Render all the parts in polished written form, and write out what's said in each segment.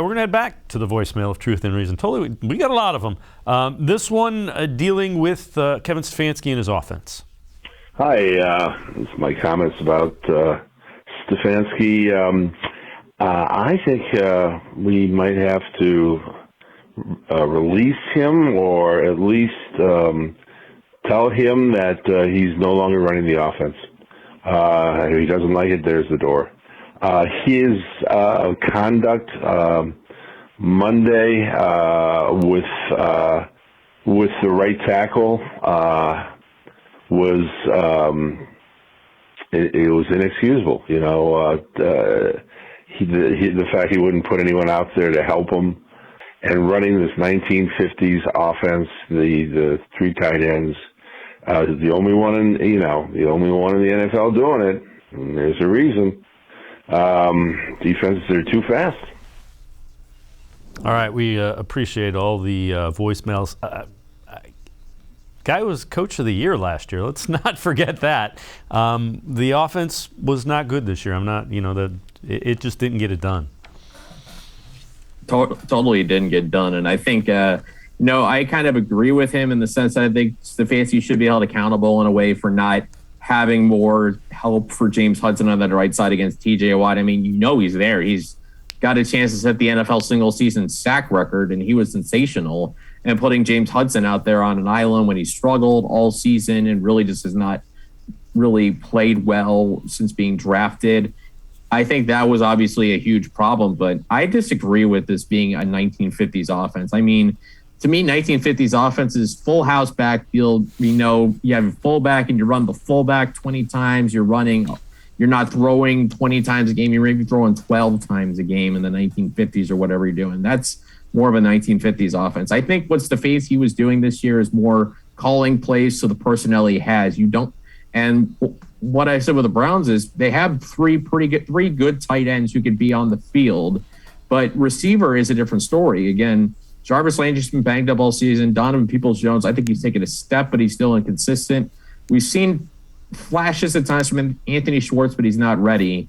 We're going to head back to the voicemail of Truth and Reason. Totally, we got a lot of them. This one dealing with Kevin Stefanski and his offense. Hi, this is my comments about Stefanski. I think we might have to release him, or at least tell him that he's no longer running the offense. If he doesn't like it, there's the door. His conduct Monday with the right tackle was it was inexcusable. You know, the fact he wouldn't put anyone out there to help him, and running this 1950s offense, the three tight ends, the only one in the NFL doing it. And there's a reason. Defenses are too fast. All right, we appreciate all the voicemails. Guy was coach of the year last year. Let's not forget that. The offense was not good this year. It just didn't get it done. Totally didn't get done. And I think, I kind of agree with him in the sense that I think Stefanski should be held accountable in a way for not having more help for James Hudson on the right side against TJ Watt. I mean, he's there. He's got a chance to set the NFL single season sack record, and he was sensational. And putting James Hudson out there on an island when he struggled all season and really just has not really played well since being drafted, I think that was obviously a huge problem. But I disagree with this being a 1950s offense. I mean, to me, 1950s offense is full house backfield. You have a fullback and you run the fullback 20 times. You're not throwing 20 times a game. You're maybe throwing 12 times a game in the 1950s or whatever you're doing. That's more of a 1950s offense. I think what Stefanski was doing this year is more calling plays to the personnel he has. And what I said with the Browns is they have three good tight ends who could be on the field, but receiver is a different story. Again, Jarvis Landry's been banged up all season. Donovan Peoples-Jones, I think he's taken a step, but he's still inconsistent. We've seen flashes at times from Anthony Schwartz, but he's not ready.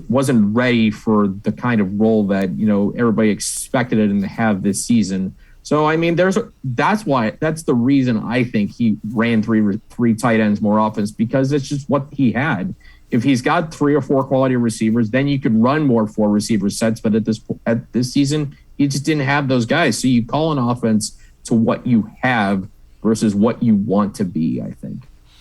Wasn't ready for the kind of role that everybody expected him to have this season. So I mean, that's the reason I think he ran three tight ends more often, because it's just what he had. If he's got 3 or 4 quality receivers, then you could run more 4 receiver sets. But at this season, he just didn't have those guys. So you call an offense to what you have versus what you want to be, I think.